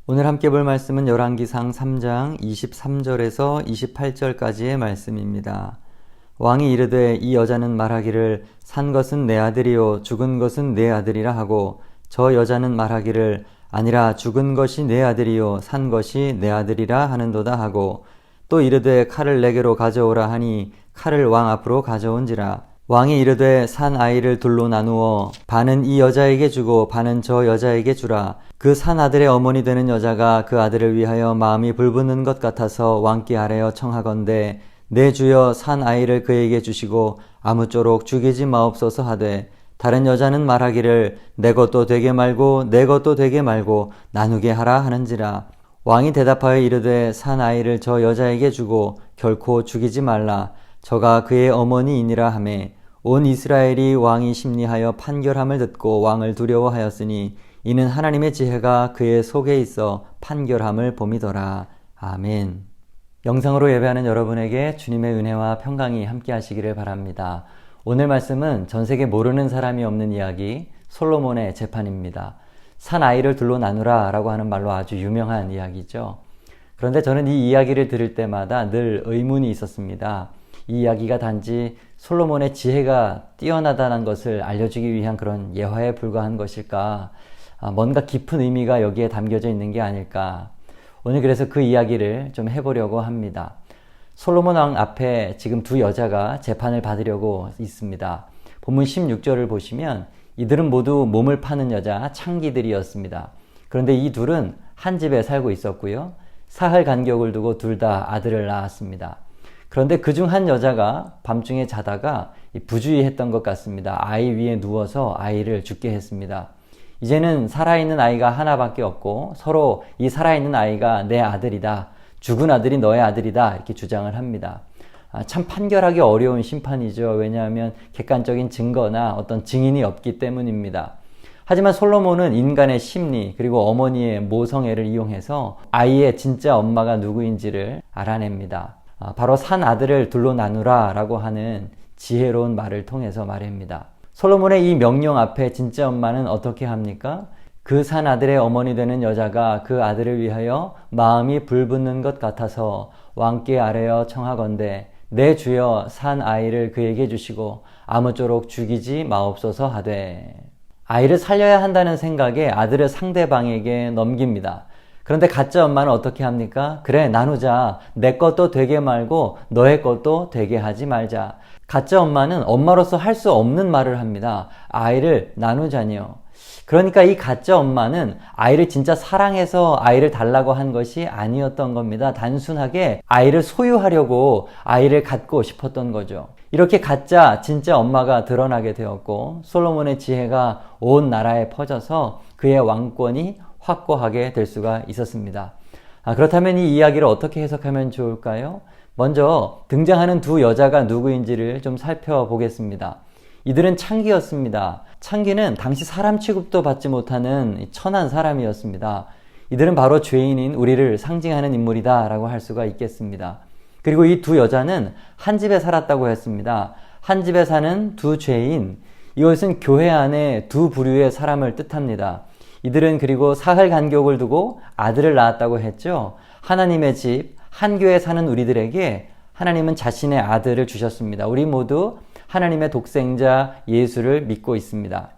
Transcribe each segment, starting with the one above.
오늘 함께 볼 말씀은 열왕기상 3장 23절에서 28절까지의 말씀입니다. 왕이 이르되 이 여자는 말하기를 산 것은 내 아들이요 죽은 것은 내 아들이라 하고 저 여자는 말하기를 아니라 죽은 것이 내 아들이요 산 것이 내 아들이라 하는도다 하고 또 이르되 칼을 내게로 가져오라 하니 칼을 왕 앞으로 가져온지라. 왕이 이르되 산 아이를 둘로 나누어 반은 이 여자에게 주고 반은 저 여자에게 주라. 그 산 아들의 어머니 되는 여자가 그 아들을 위하여 마음이 불붙는 것 같아서 왕께 아뢰어 청하건대 내 주여 산 아이를 그에게 주시고 아무쪼록 죽이지 마옵소서 하되 다른 여자는 말하기를 내 것도 되게 말고 내 것도 되게 말고 나누게 하라 하는지라. 왕이 대답하여 이르되 산 아이를 저 여자에게 주고 결코 죽이지 말라. 저가 그의 어머니이니라 하매 온 이스라엘이 왕이 심리하여 판결함을 듣고 왕을 두려워하였으니 이는 하나님의 지혜가 그의 속에 있어 판결함을 봄이더라. 아멘. 영상으로 예배하는 여러분에게 주님의 은혜와 평강이 함께 하시기를 바랍니다. 오늘 말씀은 전세계 모르는 사람이 없는 이야기 솔로몬의 재판입니다. 산 아이를 둘로 나누라 라고 하는 말로 아주 유명한 이야기죠. 그런데 저는 이 이야기를 들을 때마다 늘 의문이 있었습니다. 이 이야기가 단지 솔로몬의 지혜가 뛰어나다는 것을 알려주기 위한 그런 예화에 불과한 것일까? 뭔가 깊은 의미가 여기에 담겨져 있는 게 아닐까? 오늘 그래서 그 이야기를 좀 해보려고 합니다. 솔로몬 왕 앞에 지금 두 여자가 재판을 받으려고 있습니다. 본문 16절을 보시면 이들은 모두 몸을 파는 여자 창기들이었습니다. 그런데 이 둘은 한 집에 살고 있었고요. 사흘 간격을 두고 둘 다 아들을 낳았습니다. 그런데 그중 한 여자가 밤중에 자다가 부주의했던 것 같습니다. 아이 위에 누워서 아이를 죽게 했습니다. 이제는 살아있는 아이가 하나밖에 없고 서로 이 살아있는 아이가 내 아들이다. 죽은 아들이 너의 아들이다. 이렇게 주장을 합니다. 참 판결하기 어려운 심판이죠. 왜냐하면 객관적인 증거나 어떤 증인이 없기 때문입니다. 하지만 솔로몬은 인간의 심리 그리고 어머니의 모성애를 이용해서 아이의 진짜 엄마가 누구인지를 알아냅니다. 바로 산 아들을 둘로 나누라 라고 하는 지혜로운 말을 통해서 말입니다. 솔로몬의 이 명령 앞에 진짜 엄마는 어떻게 합니까? 그 산 아들의 어머니 되는 여자가 그 아들을 위하여 마음이 불붙는 것 같아서 왕께 아뢰어 청하건대 내 주여 산 아이를 그에게 주시고 아무쪼록 죽이지 마옵소서 하되. 아이를 살려야 한다는 생각에 아들을 상대방에게 넘깁니다. 그런데 가짜 엄마는 어떻게 합니까? 그래 나누자. 내 것도 되게 말고 너의 것도 되게 하지 말자. 가짜 엄마는 엄마로서 할 수 없는 말을 합니다. 아이를 나누자니요. 그러니까 이 가짜 엄마는 아이를 진짜 사랑해서 아이를 달라고 한 것이 아니었던 겁니다. 단순하게 아이를 소유하려고 아이를 갖고 싶었던 거죠. 이렇게 가짜 진짜 엄마가 드러나게 되었고 솔로몬의 지혜가 온 나라에 퍼져서 그의 왕권이 확고하게 될 수가 있었습니다. 그렇다면 이 이야기를 어떻게 해석하면 좋을까요? 먼저 등장하는 두 여자가 누구인지를 좀 살펴보겠습니다. 이들은 창기였습니다. 창기는 당시 사람 취급도 받지 못하는 천한 사람이었습니다. 이들은 바로 죄인인 우리를 상징하는 인물이다 라고 할 수가 있겠습니다. 그리고 이 두 여자는 한 집에 살았다고 했습니다. 한 집에 사는 두 죄인, 이것은 교회 안에 두 부류의 사람을 뜻합니다. 이들은 그리고 사흘 간격을 두고 아들을 낳았다고 했죠. 하나님의 집, 한 교회에 사는 우리들에게 하나님은 자신의 아들을 주셨습니다. 우리 모두 하나님의 독생자 예수를 믿고 있습니다.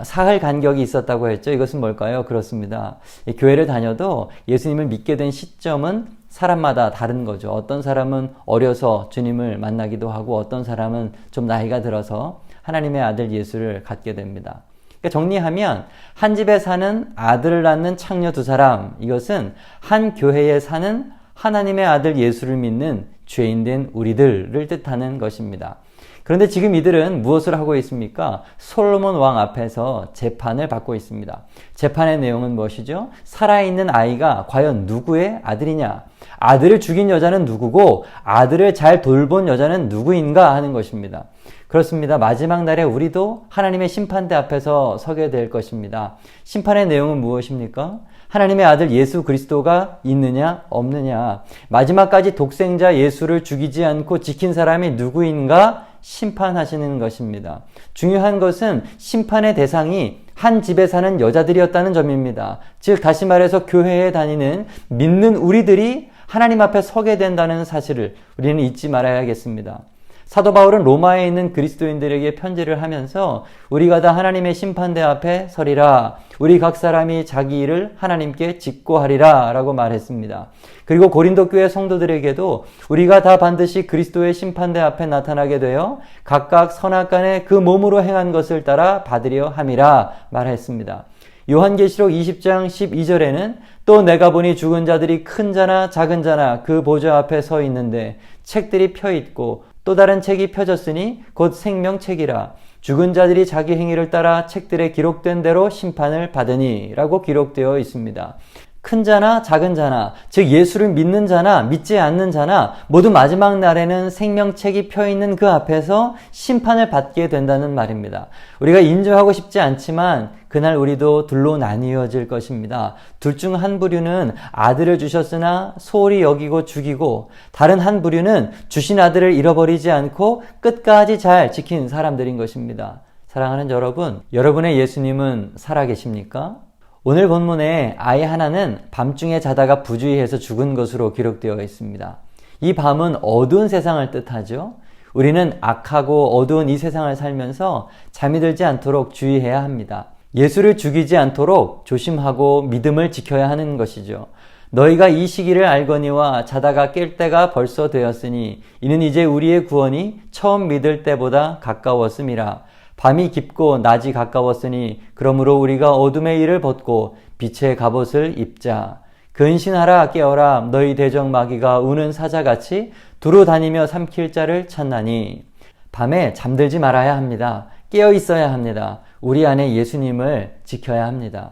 사흘 간격이 있었다고 했죠. 이것은 뭘까요? 그렇습니다. 교회를 다녀도 예수님을 믿게 된 시점은 사람마다 다른 거죠. 어떤 사람은 어려서 주님을 만나기도 하고 어떤 사람은 좀 나이가 들어서 하나님의 아들 예수를 갖게 됩니다. 그러니까 정리하면 한 집에 사는 아들을 낳는 창녀 두 사람, 이것은 한 교회에 사는 하나님의 아들 예수를 믿는 죄인된 우리들을 뜻하는 것입니다. 그런데 지금 이들은 무엇을 하고 있습니까? 솔로몬 왕 앞에서 재판을 받고 있습니다. 재판의 내용은 무엇이죠? 살아있는 아이가 과연 누구의 아들이냐? 아들을 죽인 여자는 누구고 아들을 잘 돌본 여자는 누구인가 하는 것입니다. 그렇습니다. 마지막 날에 우리도 하나님의 심판대 앞에서 서게 될 것입니다. 심판의 내용은 무엇입니까? 하나님의 아들 예수 그리스도가 있느냐 없느냐, 마지막까지 독생자 예수를 죽이지 않고 지킨 사람이 누구인가 심판하시는 것입니다. 중요한 것은 심판의 대상이 한 집에 사는 여자들이었다는 점입니다. 즉 다시 말해서 교회에 다니는 믿는 우리들이 하나님 앞에 서게 된다는 사실을 우리는 잊지 말아야겠습니다. 사도 바울은 로마에 있는 그리스도인들에게 편지를 하면서 우리가 다 하나님의 심판대 앞에 서리라. 우리 각 사람이 자기 일을 하나님께 직고하리라 라고 말했습니다. 그리고 고린도 교회 성도들에게도 우리가 다 반드시 그리스도의 심판대 앞에 나타나게 되어 각각 선악간에 그 몸으로 행한 것을 따라 받으려 함이라 말했습니다. 요한계시록 20장 12절에는 또 내가 보니 죽은 자들이 큰 자나 작은 자나 그 보좌 앞에 서 있는데 책들이 펴 있고 또 다른 책이 펴졌으니 곧 생명책이라. 죽은 자들이 자기 행위를 따라 책들에 기록된 대로 심판을 받으니 라고 기록되어 있습니다. 큰 자나 작은 자나, 즉 예수를 믿는 자나 믿지 않는 자나 모두 마지막 날에는 생명책이 펴있는 그 앞에서 심판을 받게 된다는 말입니다. 우리가 인정하고 싶지 않지만 그날 우리도 둘로 나뉘어질 것입니다. 둘 중 한 부류는 아들을 주셨으나 소홀히 여기고 죽이고, 다른 한 부류는 주신 아들을 잃어버리지 않고 끝까지 잘 지킨 사람들인 것입니다. 사랑하는 여러분, 여러분의 예수님은 살아계십니까? 오늘 본문에 아이 하나는 밤중에 자다가 부주의해서 죽은 것으로 기록되어 있습니다. 이 밤은 어두운 세상을 뜻하죠. 우리는 악하고 어두운 이 세상을 살면서 잠이 들지 않도록 주의해야 합니다. 예수를 죽이지 않도록 조심하고 믿음을 지켜야 하는 것이죠. 너희가 이 시기를 알거니와 자다가 깰 때가 벌써 되었으니 이는 이제 우리의 구원이 처음 믿을 때보다 가까웠음이라. 밤이 깊고 낮이 가까웠으니 그러므로 우리가 어둠의 일을 벗고 빛의 갑옷을 입자. 근신하라 깨어라. 너희 대적 마귀가 우는 사자같이 두루 다니며 삼킬 자를 찾나니. 밤에 잠들지 말아야 합니다. 깨어 있어야 합니다. 우리 안에 예수님을 지켜야 합니다.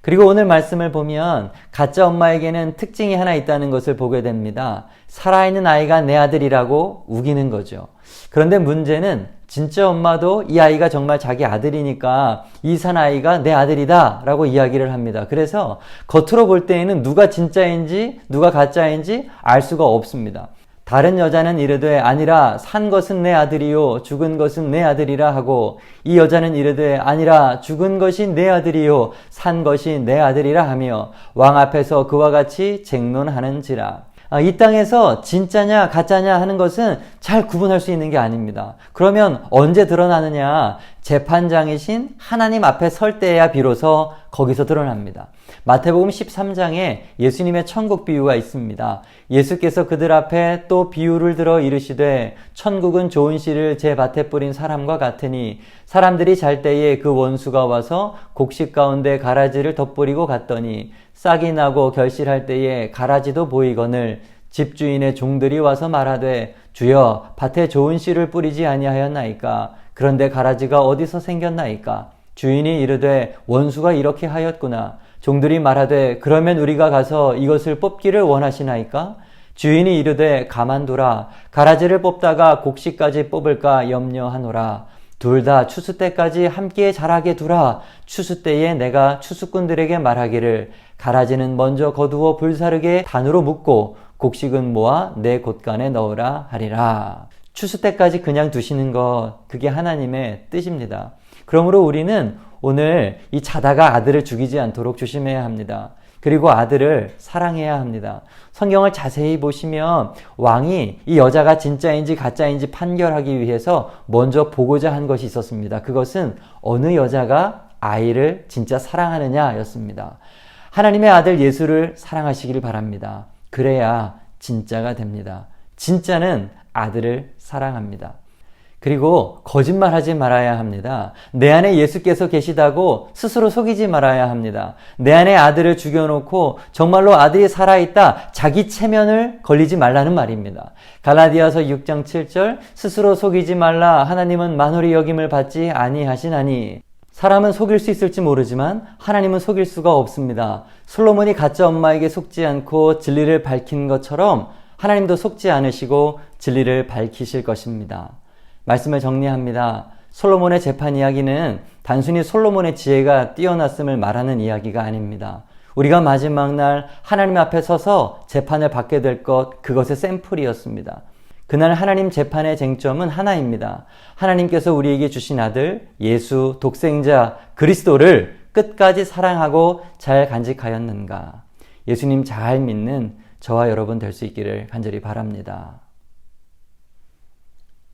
그리고 오늘 말씀을 보면 가짜 엄마에게는 특징이 하나 있다는 것을 보게 됩니다. 살아있는 아이가 내 아들이라고 우기는 거죠. 그런데 문제는 진짜 엄마도 이 아이가 정말 자기 아들이니까 이 사나이가 내 아들이다 라고 이야기를 합니다. 그래서 겉으로 볼 때에는 누가 진짜인지 누가 가짜인지 알 수가 없습니다. 다른 여자는 이르되 아니라 산 것은 내 아들이요 죽은 것은 내 아들이라 하고, 이 여자는 이르되 아니라 죽은 것이 내 아들이요 산 것이 내 아들이라 하며 왕 앞에서 그와 같이 쟁론하는지라. 이 땅에서 진짜냐 가짜냐 하는 것은 잘 구분할 수 있는 게 아닙니다. 그러면 언제 드러나느냐? 재판장이신 하나님 앞에 설 때야 비로소 거기서 드러납니다. 마태복음 13장에 예수님의 천국 비유가 있습니다. 예수께서 그들 앞에 또 비유를 들어 이르시되 천국은 좋은 씨를 제 밭에 뿌린 사람과 같으니 사람들이 잘 때에 그 원수가 와서 곡식 가운데 가라지를 덧뿌리고 갔더니 싹이 나고 결실할 때에 가라지도 보이거늘 집주인의 종들이 와서 말하되 주여 밭에 좋은 씨를 뿌리지 아니하였나이까? 그런데 가라지가 어디서 생겼나이까? 주인이 이르되 원수가 이렇게 하였구나. 종들이 말하되 그러면 우리가 가서 이것을 뽑기를 원하시나이까? 주인이 이르되 가만두라. 가라지를 뽑다가 곡식까지 뽑을까 염려하노라. 둘 다 추수 때까지 함께 자라게 두라. 추수 때에 내가 추수꾼들에게 말하기를 가라지는 먼저 거두어 불사르게 단으로 묶고 곡식은 모아 내 곳간에 넣으라 하리라. 추수 때까지 그냥 두시는 것, 그게 하나님의 뜻입니다. 그러므로 우리는 오늘 이 자다가 아들을 죽이지 않도록 조심해야 합니다. 그리고 아들을 사랑해야 합니다. 성경을 자세히 보시면 왕이 이 여자가 진짜인지 가짜인지 판결하기 위해서 먼저 보고자 한 것이 있었습니다. 그것은 어느 여자가 아이를 진짜 사랑하느냐였습니다. 하나님의 아들 예수를 사랑하시길 바랍니다. 그래야 진짜가 됩니다. 진짜는 아들을 사랑합니다. 그리고 거짓말하지 말아야 합니다. 내 안에 예수께서 계시다고 스스로 속이지 말아야 합니다. 내 안에 아들을 죽여놓고 정말로 아들이 살아있다, 자기 체면을 걸리지 말라는 말입니다. 갈라디아서 6장 7절 스스로 속이지 말라. 하나님은 만홀히 여김을 받지 아니하시나니. 사람은 속일 수 있을지 모르지만 하나님은 속일 수가 없습니다. 솔로몬이 가짜 엄마에게 속지 않고 진리를 밝힌 것처럼 하나님도 속지 않으시고 진리를 밝히실 것입니다. 말씀을 정리합니다. 솔로몬의 재판 이야기는 단순히 솔로몬의 지혜가 뛰어났음을 말하는 이야기가 아닙니다. 우리가 마지막 날 하나님 앞에 서서 재판을 받게 될 것, 그것의 샘플이었습니다. 그날 하나님 재판의 쟁점은 하나입니다. 하나님께서 우리에게 주신 아들 예수 독생자 그리스도를 끝까지 사랑하고 잘 간직하였는가? 예수님 잘 믿는 저와 여러분 될 수 있기를 간절히 바랍니다.